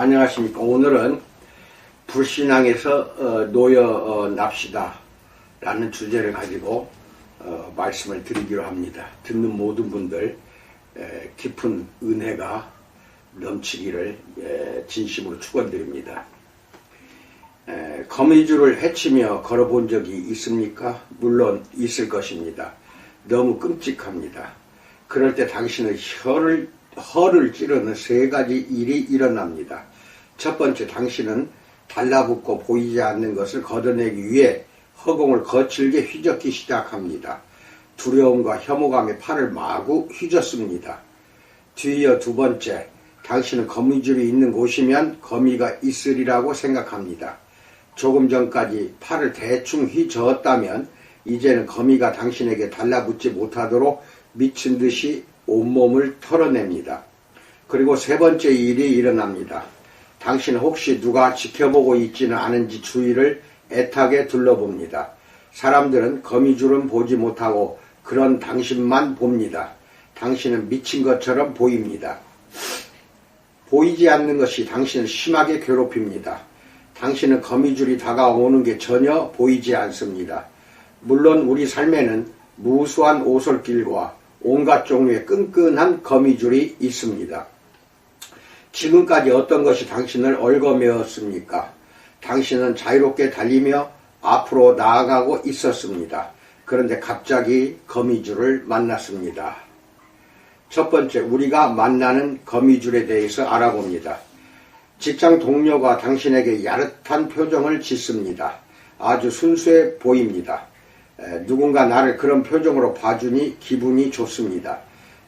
안녕하십니까. 오늘은 불신앙에서 놓여납시다 라는 주제를 가지고 말씀을 드리기로 합니다. 듣는 모든 분들 깊은 은혜가 넘치기를 진심으로 축원드립니다. 거미줄을 헤치며 걸어본 적이 있습니까? 물론 있을 것입니다. 너무 끔찍합니다. 그럴 때 당신의 허를 찌르는 세 가지 일이 일어납니다. 첫 번째, 당신은 달라붙고 보이지 않는 것을 걷어내기 위해 허공을 거칠게 휘젓기 시작합니다. 두려움과 혐오감에 팔을 마구 휘젓습니다. 뒤이어 두 번째, 당신은 거미줄이 있는 곳이면 거미가 있으리라고 생각합니다. 조금 전까지 팔을 대충 휘저었다면 이제는 거미가 당신에게 달라붙지 못하도록 미친 듯이 온몸을 털어냅니다. 그리고 세 번째 일이 일어납니다. 당신은 혹시 누가 지켜보고 있지는 않은지 주위를 애타게 둘러봅니다. 사람들은 거미줄은 보지 못하고 그런 당신만 봅니다. 당신은 미친 것처럼 보입니다. 보이지 않는 것이 당신을 심하게 괴롭힙니다. 당신은 거미줄이 다가오는 게 전혀 보이지 않습니다. 물론 우리 삶에는 무수한 오솔길과 온갖 종류의 끈끈한 거미줄이 있습니다. 지금까지 어떤 것이 당신을 얽어매었습니까? 당신은 자유롭게 달리며 앞으로 나아가고 있었습니다. 그런데 갑자기 거미줄을 만났습니다. 첫 번째, 우리가 만나는 거미줄에 대해서 알아봅니다. 직장 동료가 당신에게 야릇한 표정을 짓습니다. 아주 순수해 보입니다. 누군가 나를 그런 표정으로 봐주니 기분이 좋습니다.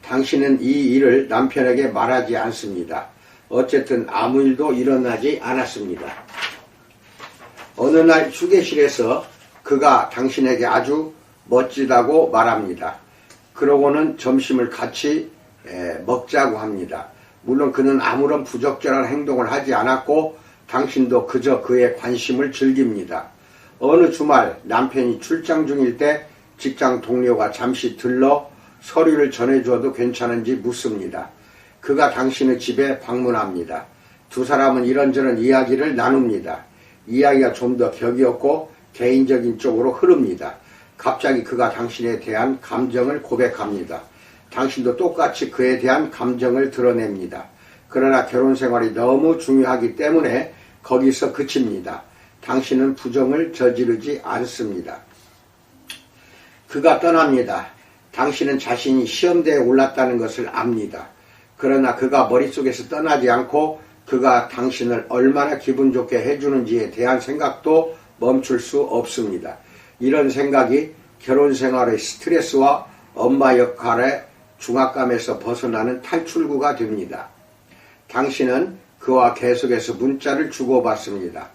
당신은 이 일을 남편에게 말하지 않습니다. 어쨌든 아무 일도 일어나지 않았습니다. 어느 날 휴게실에서 그가 당신에게 아주 멋지다고 말합니다. 그러고는 점심을 같이 먹자고 합니다. 물론 그는 아무런 부적절한 행동을 하지 않았고 당신도 그저 그의 관심을 즐깁니다. 어느 주말 남편이 출장 중일 때 직장 동료가 잠시 들러 서류를 전해줘도 괜찮은지 묻습니다. 그가 당신의 집에 방문합니다. 두 사람은 이런저런 이야기를 나눕니다. 이야기가 좀 더 격이 없고 개인적인 쪽으로 흐릅니다. 갑자기 그가 당신에 대한 감정을 고백합니다. 당신도 똑같이 그에 대한 감정을 드러냅니다. 그러나 결혼 생활이 너무 중요하기 때문에 거기서 그칩니다. 당신은 부정을 저지르지 않습니다. 그가 떠납니다. 당신은 자신이 시험대에 올랐다는 것을 압니다. 그러나 그가 머릿속에서 떠나지 않고 그가 당신을 얼마나 기분 좋게 해주는지에 대한 생각도 멈출 수 없습니다. 이런 생각이 결혼 생활의 스트레스와 엄마 역할의 중압감에서 벗어나는 탈출구가 됩니다. 당신은 그와 계속해서 문자를 주고받습니다.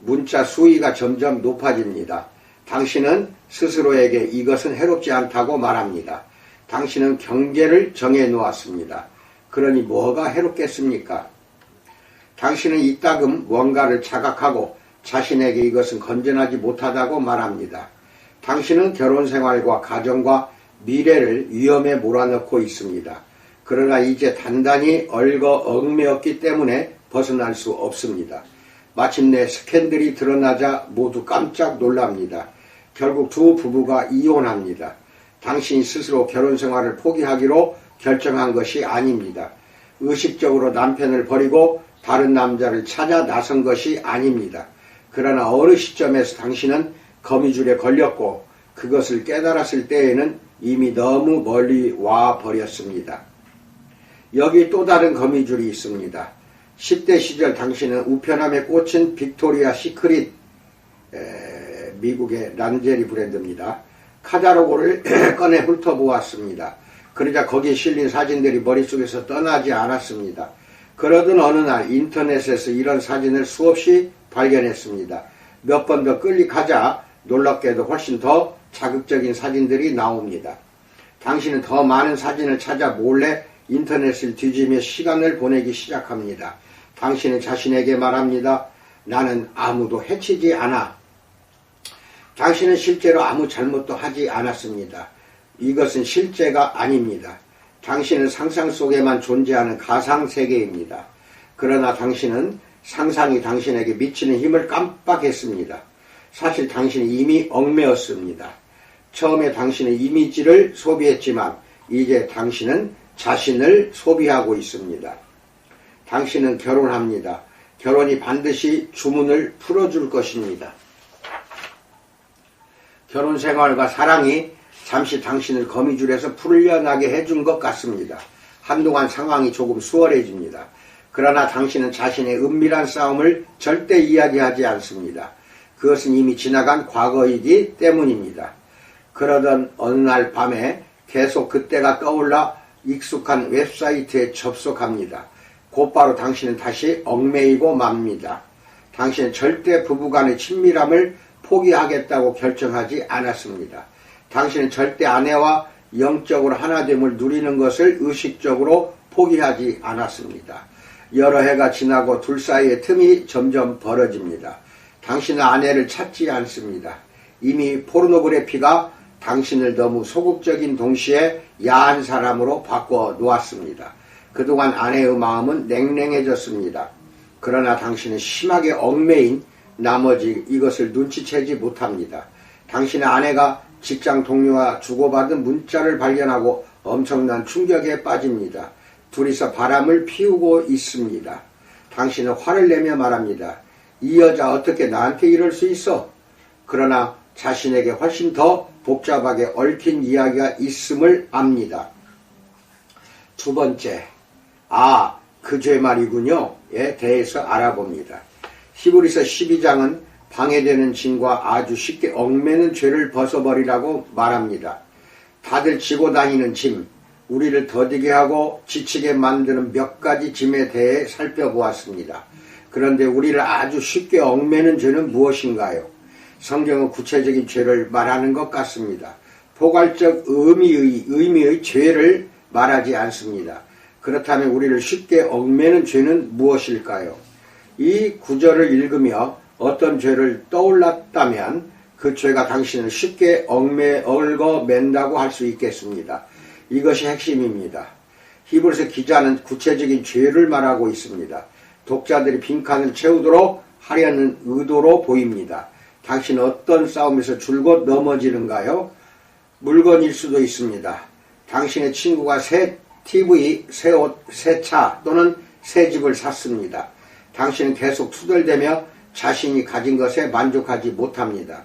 문자 수위가 점점 높아집니다. 당신은 스스로에게 이것은 해롭지 않다고 말합니다. 당신은 경계를 정해 놓았습니다. 그러니 뭐가 해롭겠습니까? 당신은 이따금 뭔가를 자각하고 자신에게 이것은 건전하지 못하다고 말합니다. 당신은 결혼생활과 가정과 미래를 위험에 몰아넣고 있습니다. 그러나 이제 단단히 얽매였기 때문에 벗어날 수 없습니다. 마침내 스캔들이 드러나자 모두 깜짝 놀랍니다. 결국 두 부부가 이혼합니다. 당신이 스스로 결혼생활을 포기하기로 결정한 것이 아닙니다. 의식적으로 남편을 버리고 다른 남자를 찾아 나선 것이 아닙니다. 그러나 어느 시점에서 당신은 거미줄에 걸렸고 그것을 깨달았을 때에는 이미 너무 멀리 와 버렸습니다. 여기 또 다른 거미줄이 있습니다. 10대 시절 당신은 우편함에 꽂힌 빅토리아 시크릿, 미국의 란제리 브랜드입니다. 카탈로그를 꺼내 훑어보았습니다. 그러자 거기에 실린 사진들이 머릿속에서 떠나지 않았습니다. 그러던 어느 날 인터넷에서 이런 사진을 수없이 발견했습니다. 몇 번 더 클릭하자 놀랍게도 훨씬 더 자극적인 사진들이 나옵니다. 당신은 더 많은 사진을 찾아 몰래 인터넷을 뒤지며 시간을 보내기 시작합니다. 당신은 자신에게 말합니다. 나는 아무도 해치지 않아. 당신은 실제로 아무 잘못도 하지 않았습니다. 이것은 실제가 아닙니다. 당신은 상상 속에만 존재하는 가상세계입니다. 그러나 당신은 상상이 당신에게 미치는 힘을 깜빡했습니다. 사실 당신은 이미 얽매였습니다. 처음에 당신은 이미지를 소비했지만 이제 당신은 자신을 소비하고 있습니다. 당신은 결혼합니다. 결혼이 반드시 주문을 풀어줄 것입니다. 결혼 생활과 사랑이 잠시 당신을 거미줄에서 풀려나게 해준 것 같습니다. 한동안 상황이 조금 수월해집니다. 그러나 당신은 자신의 은밀한 싸움을 절대 이야기하지 않습니다. 그것은 이미 지나간 과거이기 때문입니다. 그러던 어느 날 밤에 계속 그때가 떠올라 익숙한 웹사이트에 접속합니다. 곧바로 당신은 다시 얽매이고 맙니다. 당신은 절대 부부간의 친밀함을 포기하겠다고 결정하지 않았습니다. 당신은 절대 아내와 영적으로 하나됨을 누리는 것을 의식적으로 포기하지 않았습니다. 여러 해가 지나고 둘 사이의 틈이 점점 벌어집니다. 당신은 아내를 찾지 않습니다. 이미 포르노그래피가 당신을 너무 소극적인 동시에 야한 사람으로 바꿔 놓았습니다. 그동안 아내의 마음은 냉랭해졌습니다. 그러나 당신은 심하게 얽매인 나머지 이것을 눈치채지 못합니다. 당신의 아내가 직장 동료와 주고받은 문자를 발견하고 엄청난 충격에 빠집니다. 둘이서 바람을 피우고 있습니다. 당신은 화를 내며 말합니다. 이 여자 어떻게 나한테 이럴 수 있어? 그러나 자신에게 훨씬 더 복잡하게 얽힌 이야기가 있음을 압니다. 두 번째, 그 죄 말이군요에 대해서 알아봅니다. 히브리서 12장은 방해되는 짐과 아주 쉽게 얽매는 죄를 벗어버리라고 말합니다. 다들 지고 다니는 짐, 우리를 더디게 하고 지치게 만드는 몇 가지 짐에 대해 살펴보았습니다. 그런데 우리를 아주 쉽게 얽매는 죄는 무엇인가요? 성경은 구체적인 죄를 말하는 것 같습니다. 포괄적 의미의 죄를 말하지 않습니다. 그렇다면 우리를 쉽게 얽매는 죄는 무엇일까요? 이 구절을 읽으며 어떤 죄를 떠올랐다면 그 죄가 당신을 쉽게 얽어맨다고 할 수 있겠습니다. 이것이 핵심입니다. 히브리서 기자는 구체적인 죄를 말하고 있습니다. 독자들이 빈칸을 채우도록 하려는 의도로 보입니다. 당신은 어떤 싸움에서 줄곧 넘어지는가요? 물건일 수도 있습니다. 당신의 친구가 새 TV, 새 옷, 새 차 또는 새 집을 샀습니다. 당신은 계속 투덜대며 자신이 가진 것에 만족하지 못합니다.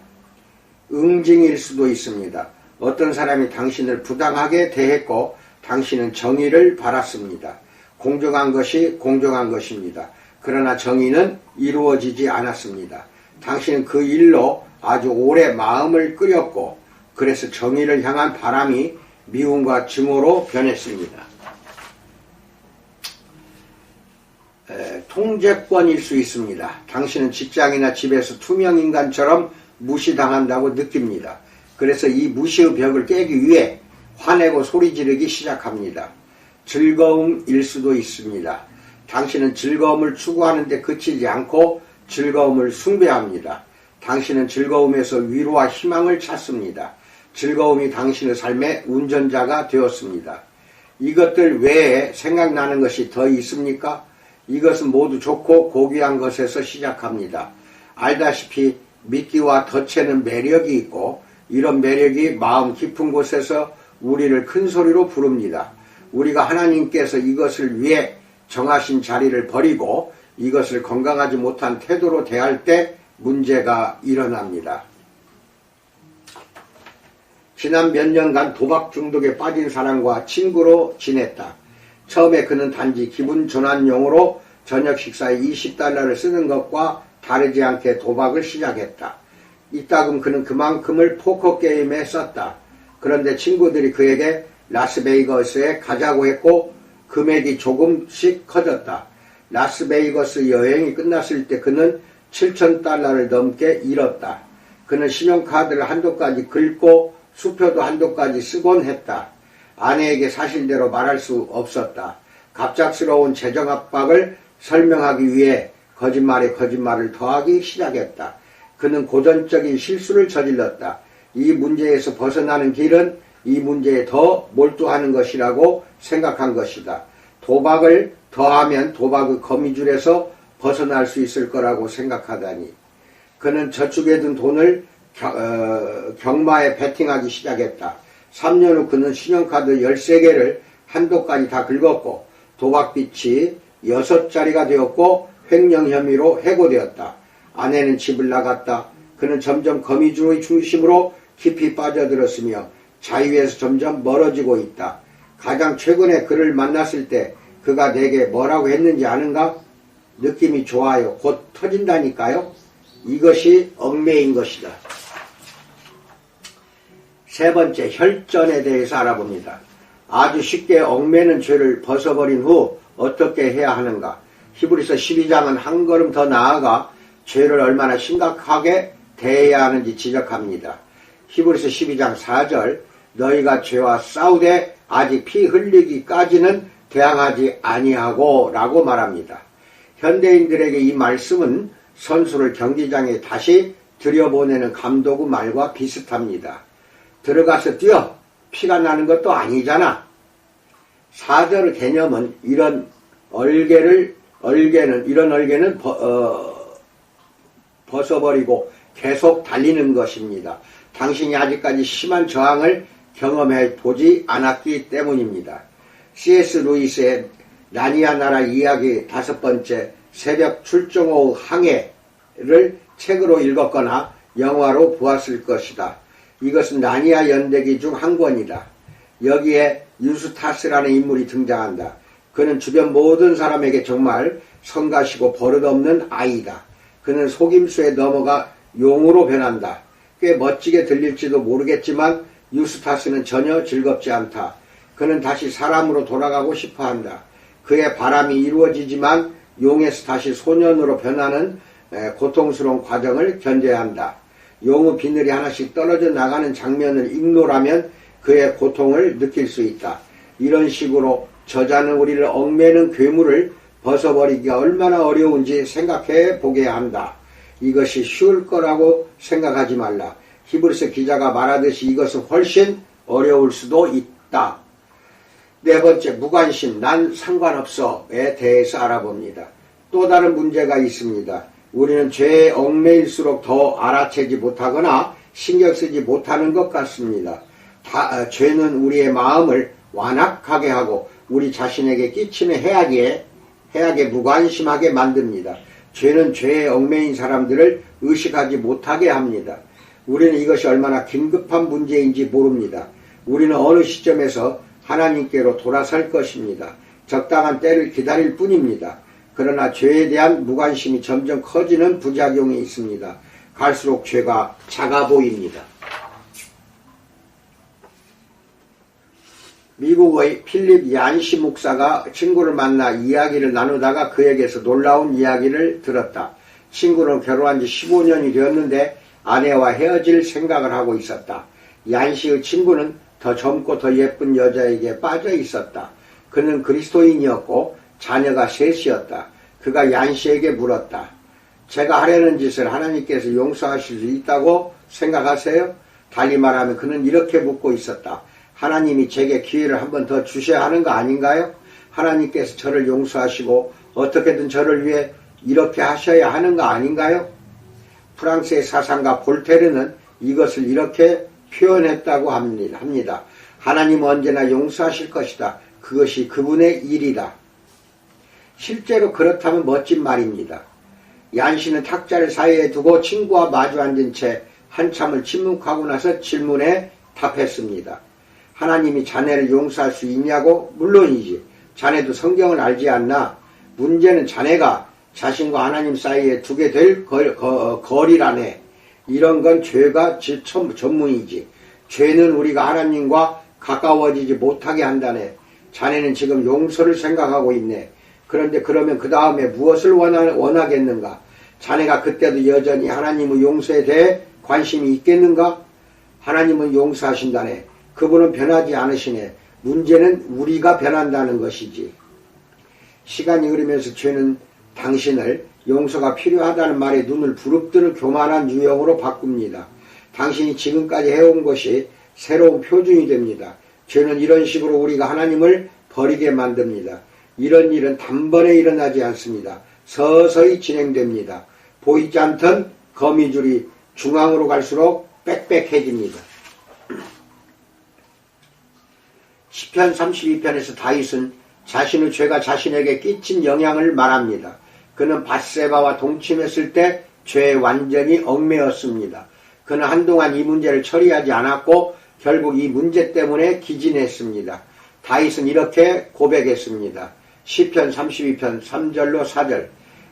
응징일 수도 있습니다. 어떤 사람이 당신을 부당하게 대했고 당신은 정의를 바랐습니다. 공정한 것이 공정한 것입니다. 그러나 정의는 이루어지지 않았습니다. 당신은 그 일로 아주 오래 마음을 끓였고 그래서 정의를 향한 바람이 미움과 증오로 변했습니다. 통제권일 수 있습니다. 당신은 직장이나 집에서 투명인간처럼 무시당한다고 느낍니다. 그래서 이 무시의 벽을 깨기 위해 화내고 소리 지르기 시작합니다. 즐거움일 수도 있습니다. 당신은 즐거움을 추구하는데 그치지 않고 즐거움을 숭배합니다. 당신은 즐거움에서 위로와 희망을 찾습니다. 즐거움이 당신의 삶의 운전자가 되었습니다. 이것들 외에 생각나는 것이 더 있습니까? 이것은 모두 좋고 고귀한 것에서 시작합니다. 알다시피 미끼와 덫에는 매력이 있고 이런 매력이 마음 깊은 곳에서 우리를 큰 소리로 부릅니다. 우리가 하나님께서 이것을 위해 정하신 자리를 버리고 이것을 건강하지 못한 태도로 대할 때 문제가 일어납니다. 지난 몇 년간 도박 중독에 빠진 사람과 친구로 지냈다. 처음에 그는 단지 기분 전환용으로 저녁 식사에 $20를 쓰는 것과 다르지 않게 도박을 시작했다. 이따금 그는 그만큼을 포커 게임에 썼다. 그런데 친구들이 그에게 라스베이거스에 가자고 했고 금액이 조금씩 커졌다. 라스베이거스 여행이 끝났을 때 그는 $7,000를 넘게 잃었다. 그는 신용카드를 한도까지 긁고 수표도 한도까지 쓰곤 했다. 아내에게 사실대로 말할 수 없었다. 갑작스러운 재정 압박을 설명하기 위해 거짓말에 거짓말을 더하기 시작했다. 그는 고전적인 실수를 저질렀다. 이 문제에서 벗어나는 길은 이 문제에 더 몰두하는 것이라고 생각한 것이다. 도박을 더하면 도박의 거미줄에서 벗어날 수 있을 거라고 생각하다니. 그는 저축해 둔 돈을 경마에 베팅하기 시작했다. 3년 후 그는 신용카드 13개를 한도까지 다 긁었고 도박빚이 6자리가 되었고 횡령 혐의로 해고되었다. 아내는 집을 나갔다. 그는 점점 거미줄의 중심으로 깊이 빠져들었으며 자유에서 점점 멀어지고 있다. 가장 최근에 그를 만났을 때 그가 내게 뭐라고 했는지 아는가? 느낌이 좋아요. 곧 터진다니까요. 이것이 얽매인 것이다. 세 번째, 혈전에 대해서 알아봅니다. 아주 쉽게 얽매는 죄를 벗어버린 후 어떻게 해야 하는가? 히브리서 12장은 한 걸음 더 나아가 죄를 얼마나 심각하게 대해야 하는지 지적합니다. 히브리서 12장 4절, 너희가 죄와 싸우되 아직 피 흘리기까지는 대항하지 아니하고 라고 말합니다. 현대인들에게 이 말씀은 선수를 경기장에 다시 들여보내는 감독의 말과 비슷합니다. 들어가서 뛰어! 피가 나는 것도 아니잖아. 4절의 개념은 이런 얼개는 벗어버리고 계속 달리는 것입니다. 당신이 아직까지 심한 저항을 경험해 보지 않았기 때문입니다. C.S. 루이스의 나니아 나라 이야기 5번째 새벽 출정호 항해를 책으로 읽었거나 영화로 보았을 것이다. 이것은 나니아 연대기 중 한 권이다. 여기에 유스타스라는 인물이 등장한다. 그는 주변 모든 사람에게 정말 성가시고 버릇없는 아이다. 그는 속임수에 넘어가 용으로 변한다. 꽤 멋지게 들릴지도 모르겠지만 유스타스는 전혀 즐겁지 않다. 그는 다시 사람으로 돌아가고 싶어한다. 그의 바람이 이루어지지만 용에서 다시 소년으로 변하는 고통스러운 과정을 견뎌야 한다. 용의 비늘이 하나씩 떨어져 나가는 장면을 ignore하면 그의 고통을 느낄 수 있다. 이런 식으로 저자는 우리를 얽매는 괴물을 벗어버리기가 얼마나 어려운지 생각해 보게 한다. 이것이 쉬울 거라고 생각하지 말라. 히브리서 기자가 말하듯이 이것은 훨씬 어려울 수도 있다. 네 번째, 무관심, 난 상관없어에 대해서 알아봅니다. 또 다른 문제가 있습니다. 우리는 죄에 얽매일수록 더 알아채지 못하거나 신경 쓰지 못하는 것 같습니다. 죄는 우리의 마음을 완악하게 하고 우리 자신에게 끼치는 해악에 무관심하게 만듭니다. 죄는 죄에 얽매인 사람들을 의식하지 못하게 합니다. 우리는 이것이 얼마나 긴급한 문제인지 모릅니다. 우리는 어느 시점에서 하나님께로 돌아설 것입니다. 적당한 때를 기다릴 뿐입니다. 그러나 죄에 대한 무관심이 점점 커지는 부작용이 있습니다. 갈수록 죄가 작아 보입니다. 미국의 필립 얀시 목사가 친구를 만나 이야기를 나누다가 그에게서 놀라운 이야기를 들었다. 친구는 결혼한 지 15년이 되었는데 아내와 헤어질 생각을 하고 있었다. 얀시의 친구는 더 젊고 더 예쁜 여자에게 빠져 있었다. 그는 그리스도인이었고 자녀가 셋이었다. 그가 얀시에게 물었다. 제가 하려는 짓을 하나님께서 용서하실 수 있다고 생각하세요? 달리 말하면 그는 이렇게 묻고 있었다. 하나님이 제게 기회를 한 번 더 주셔야 하는 거 아닌가요? 하나님께서 저를 용서하시고 어떻게든 저를 위해 이렇게 하셔야 하는 거 아닌가요? 프랑스의 사상가 볼테르는 이것을 이렇게 표현했다고 합니다. 하나님은 언제나 용서하실 것이다. 그것이 그분의 일이다. 실제로 그렇다면 멋진 말입니다. 얀시는 탁자를 사이에 두고 친구와 마주 앉은 채 한참을 침묵하고 나서 질문에 답했습니다. 하나님이 자네를 용서할 수 있냐고? 물론이지. 자네도 성경을 알지 않나? 문제는 자네가 자신과 하나님 사이에 두게 될 거리라네. 이런 건 죄가 전문이지. 죄는 우리가 하나님과 가까워지지 못하게 한다네. 자네는 지금 용서를 생각하고 있네. 그런데 그러면 그 다음에 무엇을 원하겠는가? 자네가 그때도 여전히 하나님의 용서에 대해 관심이 있겠는가? 하나님은 용서하신다네. 그분은 변하지 않으시네. 문제는 우리가 변한다는 것이지. 시간이 흐르면서 죄는 당신을 용서가 필요하다는 말에 눈을 부릅뜨는 교만한 유형으로 바꿉니다. 당신이 지금까지 해온 것이 새로운 표준이 됩니다. 죄는 이런 식으로 우리가 하나님을 버리게 만듭니다. 이런 일은 단번에 일어나지 않습니다. 서서히 진행됩니다. 보이지 않던 거미줄이 중앙으로 갈수록 빽빽해집니다. 시편 32편에서 다윗은 자신의 죄가 자신에게 끼친 영향을 말합니다. 그는 밧세바와 동침했을 때 죄에 완전히 얽매였습니다. 그는 한동안 이 문제를 처리하지 않았고 결국 이 문제 때문에 기진했습니다. 다윗은 이렇게 고백했습니다. 시편 32편 3절로 4절.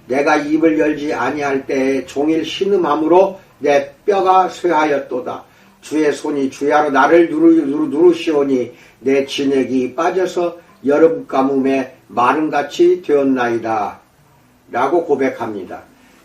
내가 입을 열지 아니할 때에 종일 신음함으로 내 뼈가 쇠하였도다. 주의 손이 주야로 나를 누르시오니 내 진액이 빠져서 여름 가뭄에 마름같이 되었나이다. 라고 고백합니다.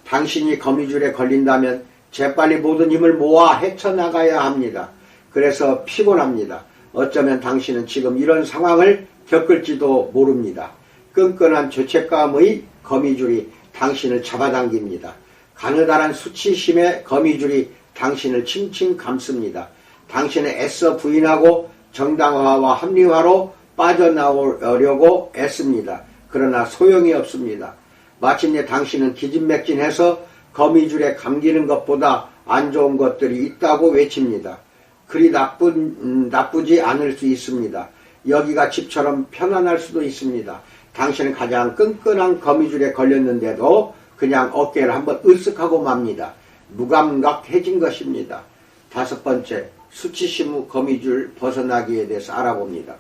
당신이 거미줄에 걸린다면 재빨리 모든 힘을 모아 헤쳐나가야 합니다. 그래서 피곤합니다. 어쩌면 당신은 지금 이런 상황을 겪을지도 모릅니다. 끈끈한 죄책감의 거미줄이 당신을 잡아당깁니다. 가느다란 수치심의 거미줄이 당신을 칭칭 감습니다. 당신은 애써 부인하고 정당화와 합리화로 빠져나오려고 애씁니다. 그러나 소용이 없습니다. 마침내 당신은 기진맥진해서 거미줄에 감기는 것보다 안 좋은 것들이 있다고 외칩니다. 그리 나쁘지 않을 수 있습니다. 여기가 집처럼 편안할 수도 있습니다. 당신은 가장 끈끈한 거미줄에 걸렸는데도 그냥 어깨를 한번 으쓱하고 맙니다. 무감각해진 것입니다. 5번째, 수치심 후 거미줄 벗어나기에 대해서 알아봅니다.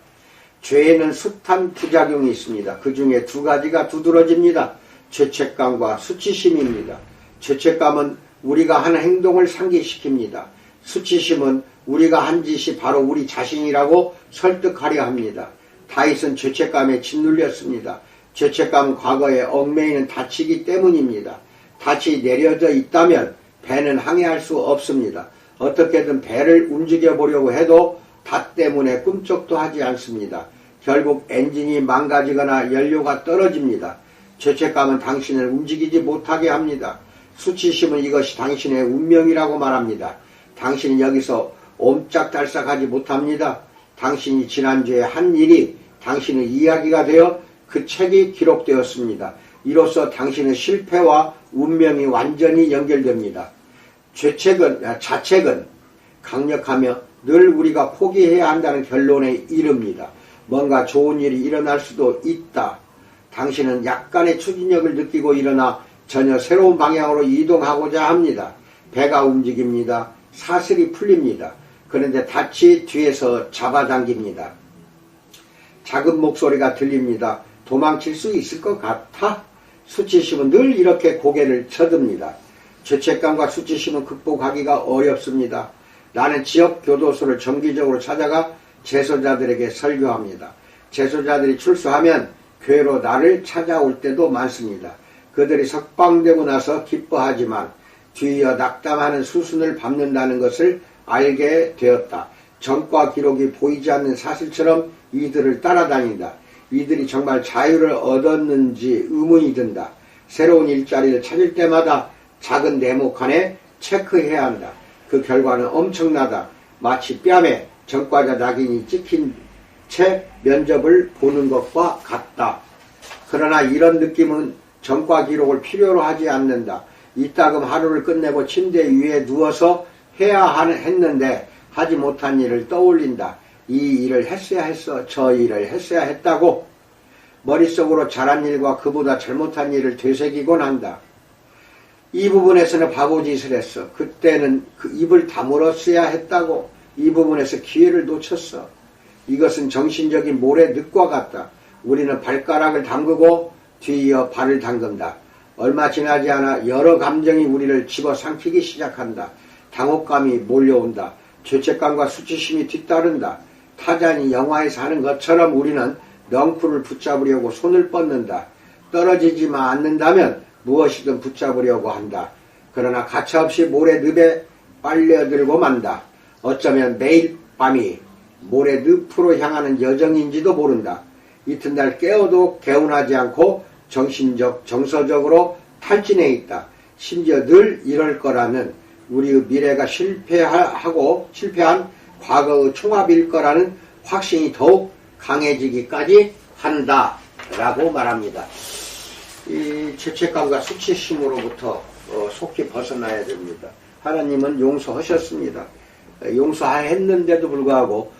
죄에는 숱한 부작용이 있습니다. 그 중에 2가지가 두드러집니다. 죄책감과 수치심입니다. 죄책감은 우리가 한 행동을 상기시킵니다. 수치심은 우리가 한 짓이 바로 우리 자신이라고 설득하려 합니다. 다윗은 죄책감에 짓눌렸습니다. 죄책감은 과거에 얽매이는 닻이기 때문입니다. 닻이 내려져 있다면 배는 항해할 수 없습니다. 어떻게든 배를 움직여 보려고 해도 닻 때문에 꿈쩍도 하지 않습니다. 결국 엔진이 망가지거나 연료가 떨어집니다. 죄책감은 당신을 움직이지 못하게 합니다. 수치심은 이것이 당신의 운명이라고 말합니다. 당신은 여기서 옴짝달싹하지 못합니다. 당신이 지난주에 한 일이 당신의 이야기가 되어 그 책이 기록되었습니다. 이로써 당신의 실패와 운명이 완전히 연결됩니다. 자책은 강력하며 늘 우리가 포기해야 한다는 결론에 이릅니다. 뭔가 좋은 일이 일어날 수도 있다. 당신은 약간의 추진력을 느끼고 일어나 전혀 새로운 방향으로 이동하고자 합니다. 배가 움직입니다. 사슬이 풀립니다. 그런데 닻이 뒤에서 잡아당깁니다. 작은 목소리가 들립니다. 도망칠 수 있을 것 같아? 수치심은 늘 이렇게 고개를 쳐듭니다. 죄책감과 수치심은 극복하기가 어렵습니다. 나는 지역 교도소를 정기적으로 찾아가 재소자들에게 설교합니다. 재소자들이 출소하면 교회로 나를 찾아올 때도 많습니다. 그들이 석방되고 나서 기뻐하지만 뒤이어 낙담하는 수순을 밟는다는 것을 알게 되었다. 전과 기록이 보이지 않는 사슬처럼 이들을 따라다닌다. 이들이 정말 자유를 얻었는지 의문이 든다. 새로운 일자리를 찾을 때마다 작은 네모칸에 체크해야 한다. 그 결과는 엄청나다. 마치 뺨에 전과자 낙인이 찍힌 채 면접을 보는 것과 같다. 그러나 이런 느낌은 전과 기록을 필요로 하지 않는다. 이따금 하루를 끝내고 침대 위에 누워서 해야 했는데 하지 못한 일을 떠올린다. 이 일을 했어야 했어. 저 일을 했어야 했다고. 머릿속으로 잘한 일과 그보다 잘못한 일을 되새기곤 한다. 이 부분에서는 바보짓을 했어. 그때는 그 입을 다물었어야 했다고. 이 부분에서 기회를 놓쳤어. 이것은 정신적인 모래늪과 같다. 우리는 발가락을 담그고 뒤이어 발을 담근다. 얼마 지나지 않아 여러 감정이 우리를 집어삼키기 시작한다. 당혹감이 몰려온다. 죄책감과 수치심이 뒤따른다. 타잔이 영화에서 하는 것처럼 우리는 넝쿨을 붙잡으려고 손을 뻗는다. 떨어지지만 않는다면 무엇이든 붙잡으려고 한다. 그러나 가차없이 모래늪에 빨려들고 만다. 어쩌면 매일 밤이 모래늪으로 향하는 여정인지도 모른다. 이튿날 깨어도 개운하지 않고 정서적으로 탈진해 있다. 심지어 늘 이럴 거라는 우리의 미래가 실패한 과거의 총합일 거라는 확신이 더욱 강해지기까지 한다. 라고 말합니다. 이 죄책감과 수치심으로부터 속히 벗어나야 됩니다. 하나님은 용서하셨습니다. 용서했는데도 불구하고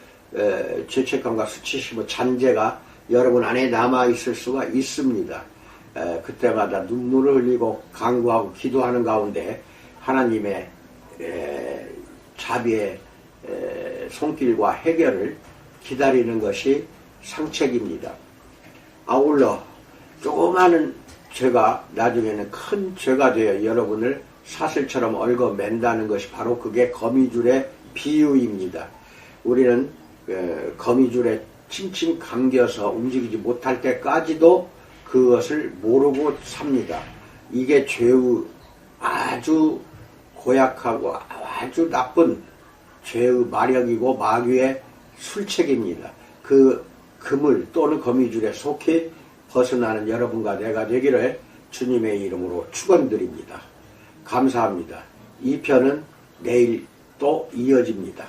죄책감과 수치심의 잔재가 여러분 안에 남아있을 수가 있습니다. 그때마다 눈물을 흘리고 간구하고 기도하는 가운데 하나님의 자비의 손길과 해결을 기다리는 것이 상책입니다. 아울러 조그마한 죄가 나중에는 큰 죄가 되어 여러분을 사슬처럼 얽어맨다는 것이 바로 그게 거미줄의 비유입니다. 우리는 거미줄에 칭칭 감겨서 움직이지 못할 때까지도 그것을 모르고 삽니다. 이게 죄의 아주 고약하고 아주 나쁜 죄의 마력이고 마귀의 술책입니다. 그 그물 또는 거미줄에 속히 벗어나는 여러분과 내가 되기를 주님의 이름으로 축원드립니다. 감사합니다. 이 편은 내일 또 이어집니다.